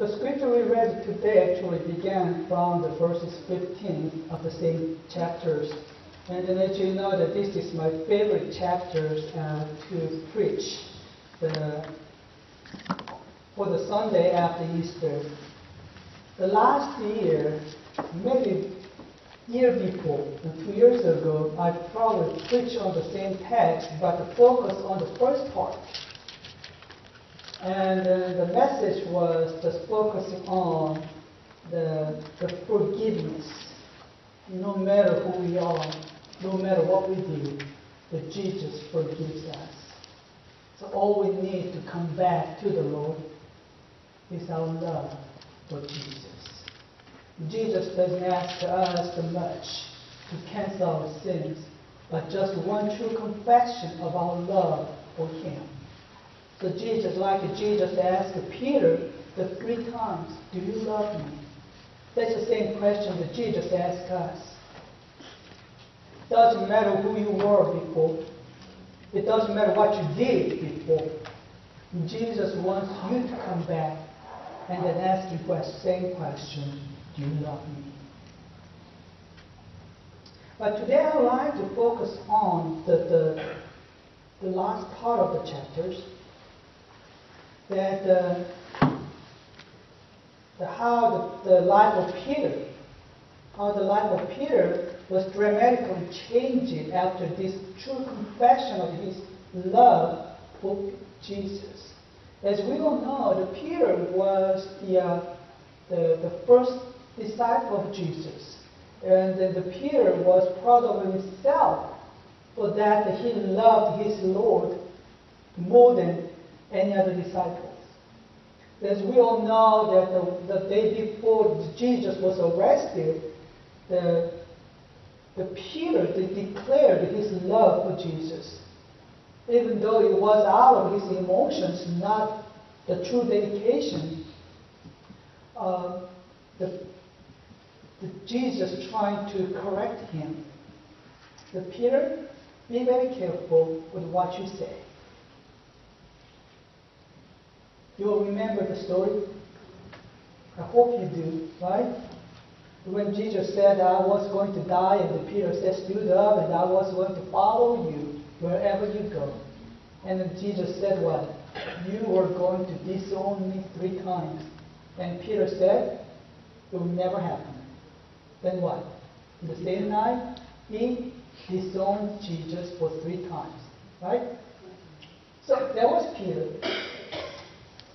The scripture we read today actually began from the verses 15 of the same chapters. And to let you know that this is my favorite chapters to preach for the Sunday after Easter. The last year, maybe year before, 2 years ago, I probably preached on the same text, but the focus on the first part. And the message was just focusing on the forgiveness. No matter who we are, no matter what we do, that Jesus forgives us. So all we need to come back to the Lord is our love for Jesus. Jesus doesn't ask us too much to cancel our sins, but just one true confession of our love for Him. So Jesus asked Peter the 3 times, do you love me? That's the same question that Jesus asked us. It doesn't matter who you were before. It doesn't matter what you did before. Jesus wants you to come back and then ask you the same question, do you love me? But today I would like to focus on the last part of the chapters, that how the life of Peter was dramatically changed after this true confession of his love for Jesus. As we all know, Peter was the first disciple of Jesus, and Peter was proud of himself for that he loved his Lord more than any other disciples. As we all know, that the day before Jesus was arrested, Peter declared his love for Jesus, even though it was out of his emotions, not the true dedication. Jesus trying to correct him. Peter, be very careful with what you say. You will remember the story? I hope you do, right? When Jesus said, I was going to die, and Peter said, stood up, and I was going to follow you wherever you go. And then Jesus said what? You were going to disown me 3 times. And Peter said, it will never happen. Then what? The same night, he disowned Jesus for 3 times. Right? So that was Peter.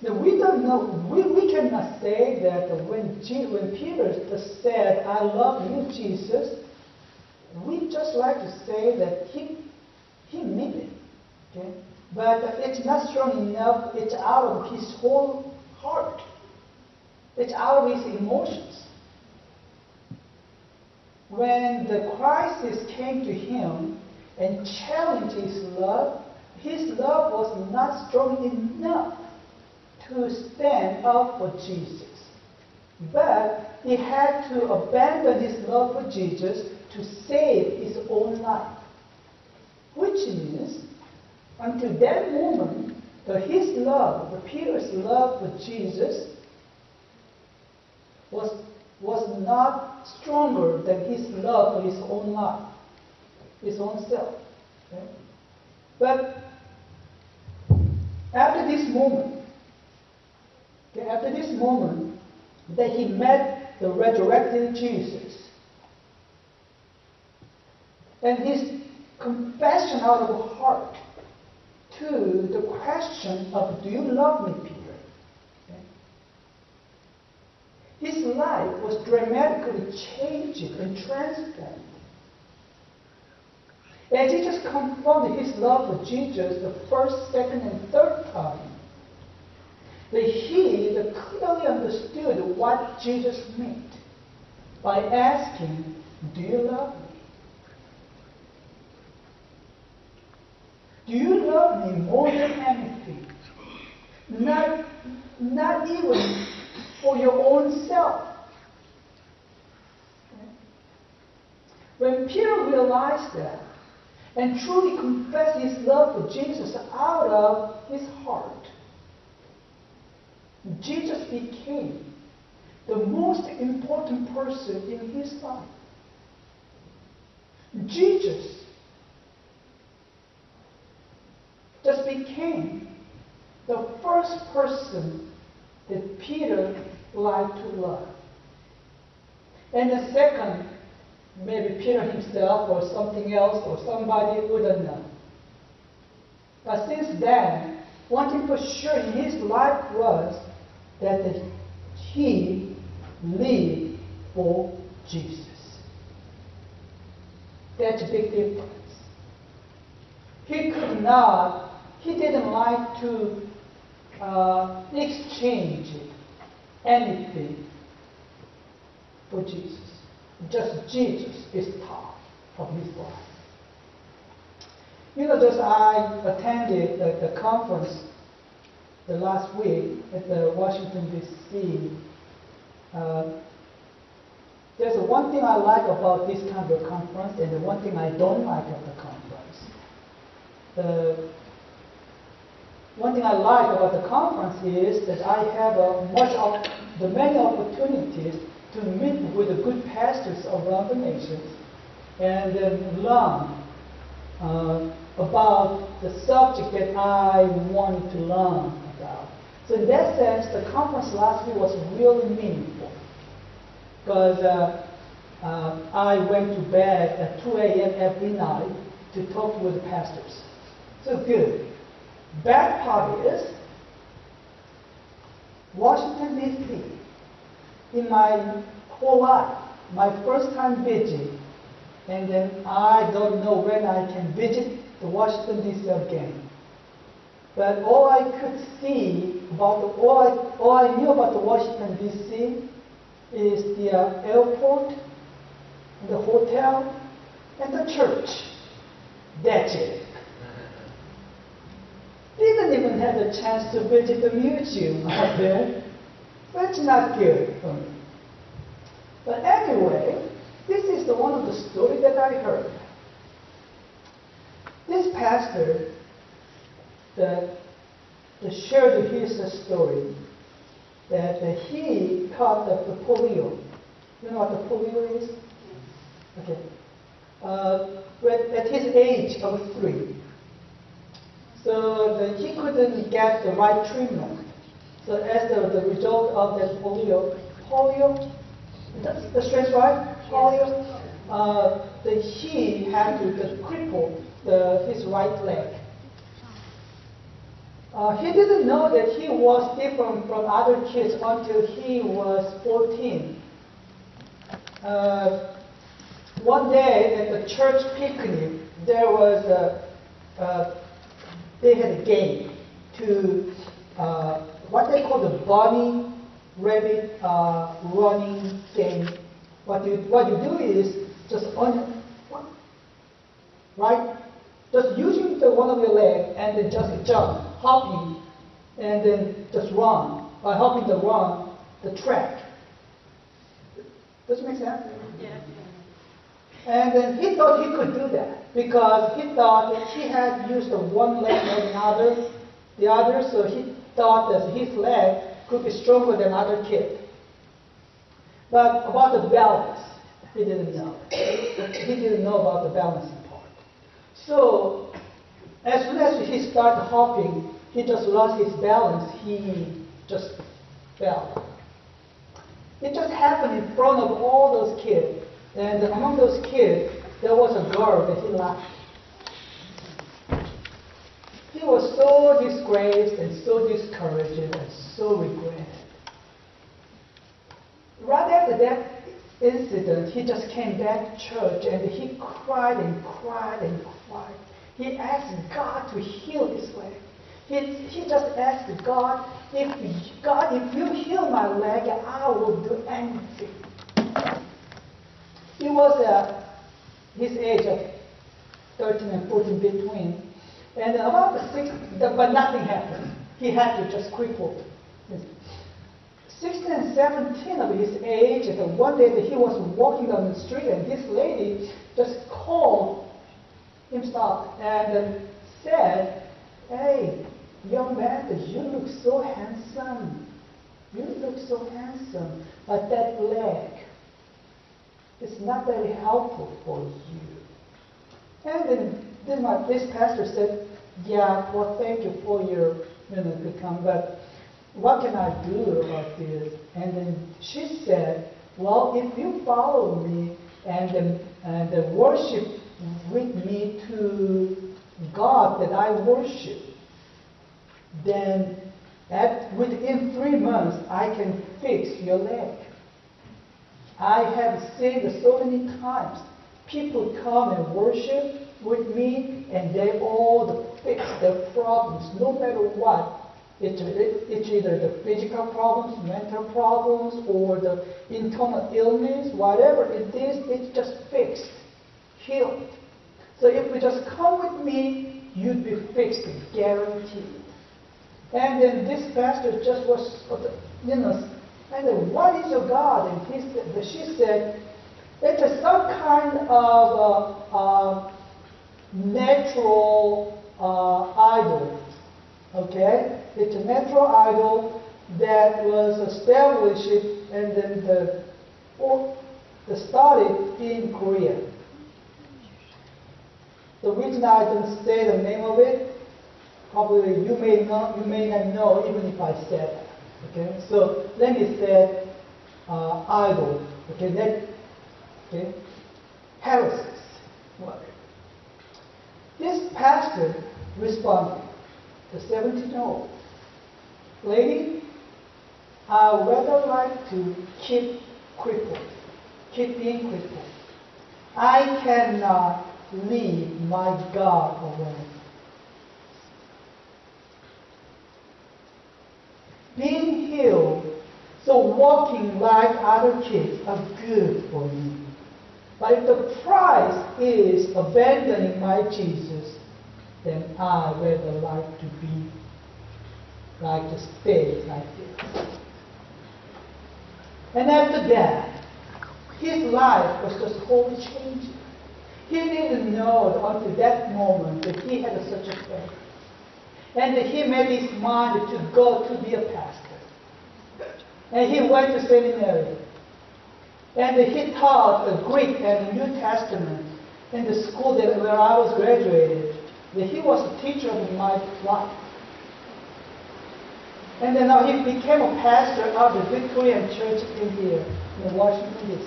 Now, we don't know, we cannot say that when Peter just said, I love you, Jesus, we just like to say that he meant it. Okay? But it's not strong enough. It's out of his whole heart. It's out of his emotions. When the crisis came to him and challenged his love was not strong enough to stand up for Jesus. But he had to abandon his love for Jesus to save his own life. Which means, until that moment, Peter's love for Jesus was not stronger than his love for his own life, his own self. Okay? But after this moment that he met the resurrected Jesus, and his confession out of heart to the question of, do you love me, Peter? Okay? His life was dramatically changed and transformed. As he just confronted his love for Jesus the first, second, and third time, that he clearly understood what Jesus meant by asking, do you love me? Do you love me more than anything? Not even for your own self. Okay? When Peter realized that and truly confessed his love for Jesus out of his heart, Jesus became the most important person in his life. Jesus just became the first person that Peter liked to love. And the second, maybe Peter himself or something else or somebody wouldn't know. But since then, one thing for sure in his life was that he lived for Jesus. That's a big difference. He didn't like to exchange anything for Jesus. Just Jesus is top of his life. Just I attended the conference the last week at the Washington, D.C. There's one thing I like about this kind of conference and the one thing I don't like of the conference. The one thing I like about the conference is that I have many opportunities to meet with the good pastors around the nations and then learn about the subject that I wanted to learn about. So in that sense, the conference last week was really meaningful because I went to bed at 2 a.m. every night to talk with the pastors. So good. Bad part is Washington, D.C. in my whole life, my first time visit, and then I don't know when I can visit the Washington, D.C. again. But all I could see about all I knew about the Washington, D.C. is the airport, the hotel, and the church. That's it. Didn't even have a chance to visit the museum out there. That's not good for me. But anyway, this is one of the stories that I heard. This pastor that shared his story that he caught the polio. You know what the polio is? Okay. At his age of 3. So he couldn't get the right treatment. So as the result of that polio, that's right? Polio. He had to cripple his right leg. He didn't know that he was different from other kids until he was 14. One day at the church picnic, there was they had a game to what they call the bunny rabbit running game. What you do is just just using one of your legs and then just jump, hopping, and then just run by hopping the track. Does it make sense? Yeah. And then he thought he could do that because he thought that he had used one leg more than the other, so he thought that his leg could be stronger than other kids. But about the balance, he didn't know. He didn't know about the balancing part. So as soon as he started hopping, he just lost his balance. He just fell. It just happened in front of all those kids. And among those kids, there was a girl that he liked. He was so disgraced and so discouraged and so regretted. Right after that incident, he just came back to church and he cried and cried and cried. He asked God to heal his leg. He just asked God, if you heal my leg, I will do anything. He was his age of 13 and 14 between. And about but nothing happened. He had to just cripple. 16 and 17 of his age, and one day that he was walking down the street and this lady just called him stop and said, "Hey, young man, you look so handsome. you look so handsome, but that leg is not very helpful for you. And then this pastor said, yeah, well, thank you for your to come, but what can I do about this? And then she said, well, if you follow me and worship with me to God that I worship, then within 3 months I can fix your leg. I have seen it so many times. People come and worship with me, and they all fix their problems, no matter what. It's either the physical problems, mental problems, or the internal illness, whatever it is, it's just fixed, healed. So if you just come with me, you'd be fixed, guaranteed. And then this pastor just was, and then what is your God? And she said, it's some kind of natural idol. Okay? It's a natural idol that was established and then started in Korea. The reason I didn't say the name of it, probably you may not know even if I said that. Okay? So let me say idol. Okay? Heresies. This pastor responded, the 17-year-old lady, I would rather like to keep being crippled. I cannot leave my God alone. Being healed, so walking like other kids are good for me. But if the price is abandoning my Jesus, then I rather like to stay like this. And after that, his life was just wholly changing. He didn't know until that moment that he had such a faith. And he made his mind to go to be a pastor. And he went to seminary. And he taught the Greek and the New Testament in the school where I was graduated. He was the teacher of my life. And then now he became a pastor of the Victorian Church in here, in Washington, D.C.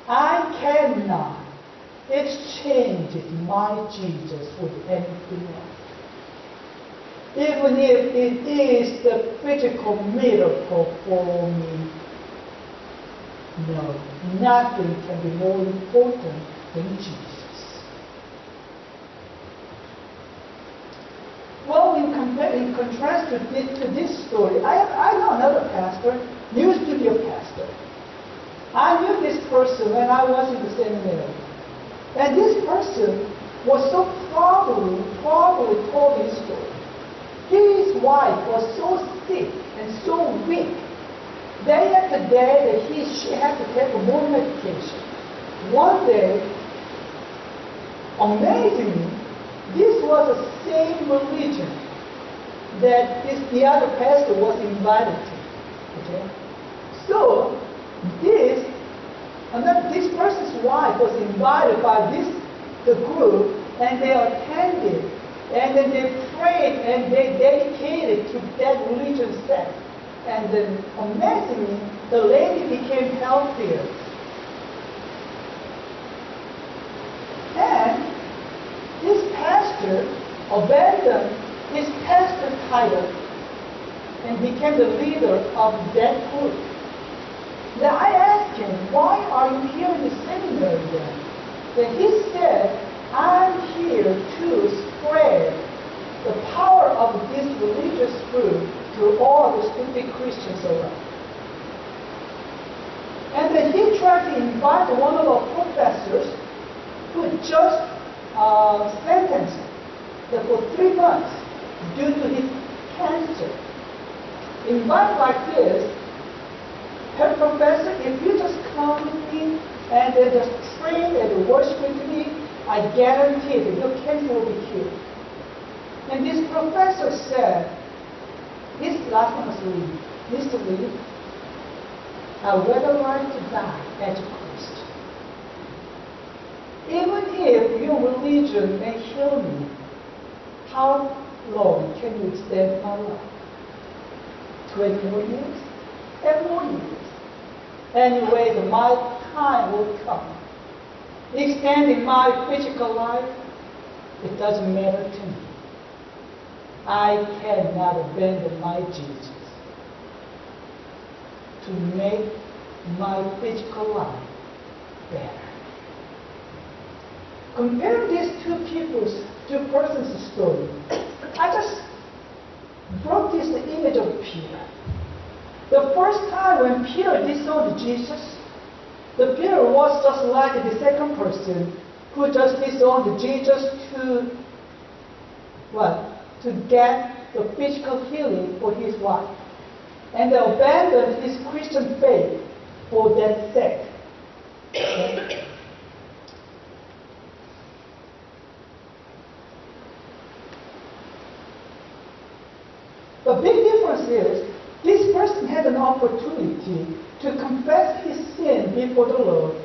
I cannot exchange my Jesus with anything else. Even if it is the physical miracle for me, no, nothing can be more important than Jesus. Well, in contrast to this story, I know another pastor, used to be a pastor. I knew this person when I was in the seminary. And this person was so probably told his story. His wife was so sick and so weak. Day after day that she had to take more medication. One day, amazingly, this was the same religion that the other pastor was invited to. Okay? So, this person's wife was invited by the group, and they attended, and then they prayed, and they dedicated to that religious sect. And then, amazingly, the lady became healthier. And this pastor abandoned his pastor title and became the leader of that group. Now I asked him, why are you here in the seminary then? Then he said, I'm here to spread the power of this religious group to all the stupid Christians around. And then he tried to invite one of our professors who just sentenced him for 3 months due to his cancer. Invite like this, her professor, if you just come with me and then just train and worship with me, I guarantee that your cancer will be cured. And this professor said, his last name was Lee, Mr. Lee, I would rather like to die as a Christian. Even if your religion may heal me, how long can you extend my life? 20 more years? 10 more years? Anyway, my time will come. Extending my physical life, it doesn't matter to me. I cannot abandon my Jesus to make my physical life better. Compare these two persons' story. I just brought this the image of Peter. The first time when Peter disowned Jesus, the Peter was just like the second person who just disowned Jesus to what? To get the physical healing for his wife, and abandoned his Christian faith for that sake. The big difference is this person had an opportunity to confess his sin before the Lord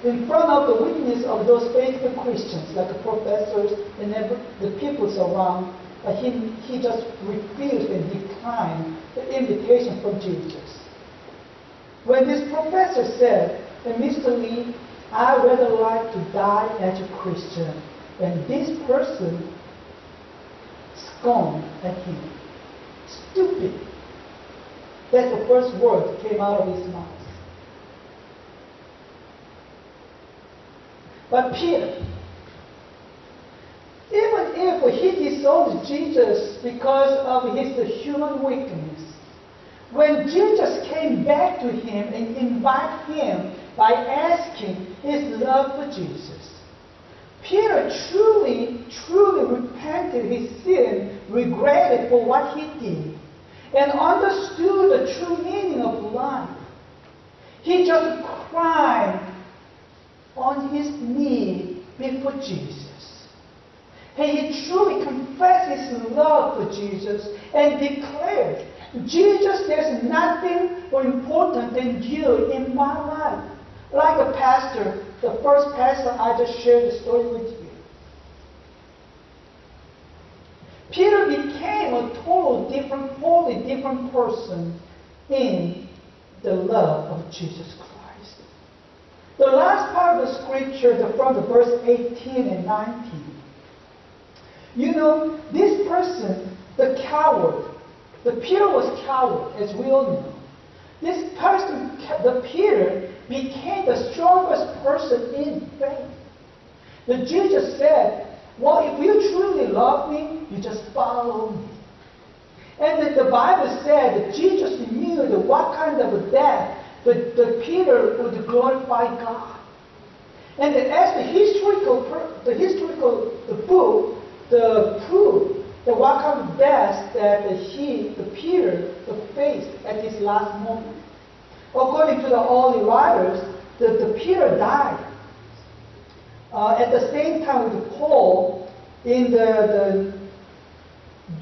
in front of the witness of those faithful Christians, like the professors and the people around. But he just refused and declined the invitation from Jesus. When this professor said, Mr. Lee, I'd rather like to die as a Christian, and this person scorned at him. Stupid. That's the first word that came out of his mouth. But Peter, even if he disowned Jesus because of his human weakness, when Jesus came back to him and invited him by asking his love for Jesus, Peter truly repented his sin, regretted for what he did, and understood the true meaning of life. He just cried on his knee before Jesus. And he truly confessed his love for Jesus and declared, Jesus, there's nothing more important than you in my life. Like a pastor, the first pastor I just shared the story with you. Peter became a totally different person in the love of Jesus Christ. The last part of the scripture, from the verse 18 and 19. You know, this person, the coward, the Peter was coward, as we all know. This person, the Peter, became the strongest person in faith. The Jesus said, well, if you truly love me, you just follow me. And the Bible said that Jesus knew that what kind of a death that Peter would glorify God. And as the book, the proof that what kind of death that Peter faced at his last moment. According to the early writers, the Peter died at the same time with Paul in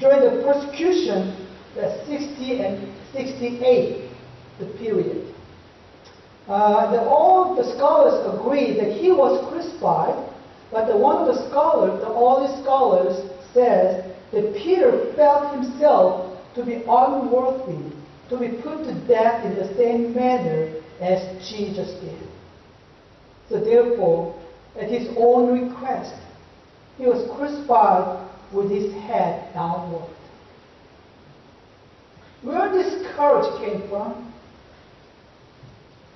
during the persecution, the 60 and 68, the period. All the scholars agree that he was crucified, but one of the scholars, the early scholars, says that Peter felt himself to be unworthy to be put to death in the same manner as Jesus did. So therefore, at his own request, he was crucified with his head downward. Where this courage came from?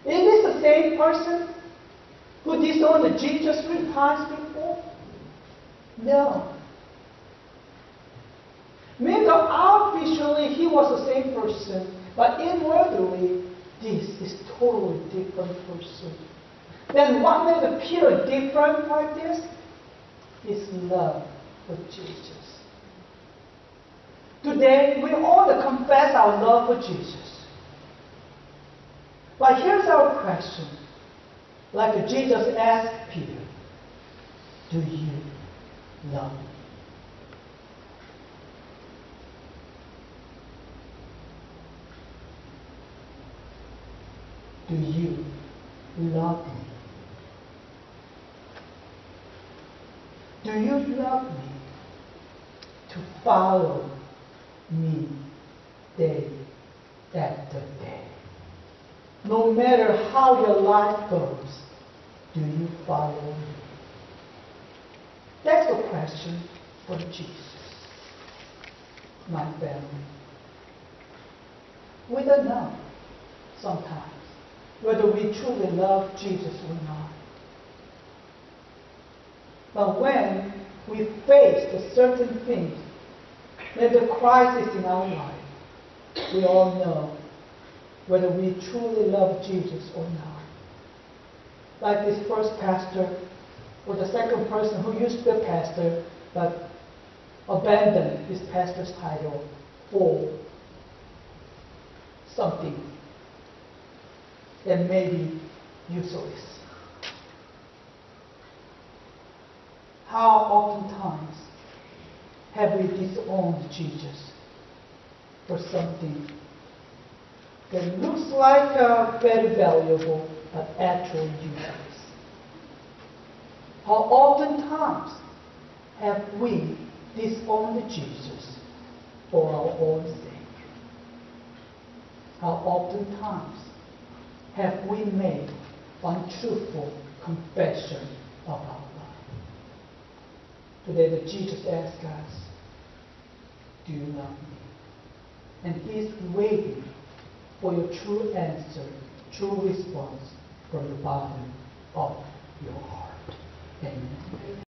Is this the same person who disowned Jesus 3 times before? No. Maybe outwardly he was the same person, but inwardly this is totally different person. Then what made Peter different like this? His love for Jesus. Today we all confess our love for Jesus. But here's our question. Like Jesus asked Peter, do you love me? do you love me? Do you love me to follow me day after day? No matter how your life goes, do you follow me? That's the question for Jesus, my family. We don't know sometimes whether we truly love Jesus or not. But when we face the certain things, there's a crisis in our life, we all know whether we truly love Jesus or not. Like this first pastor, or the second person who used to be a pastor, but abandoned his pastor's title for something that may be useless. How oftentimes have we disowned Jesus for something that looks like very valuable but actually useless? How oftentimes have we disowned Jesus for our own sake? How oftentimes have we made untruthful confession of our life? Today that Jesus asks us, do you love me? And He's waiting for your true answer, true response from the bottom of your heart. Amen.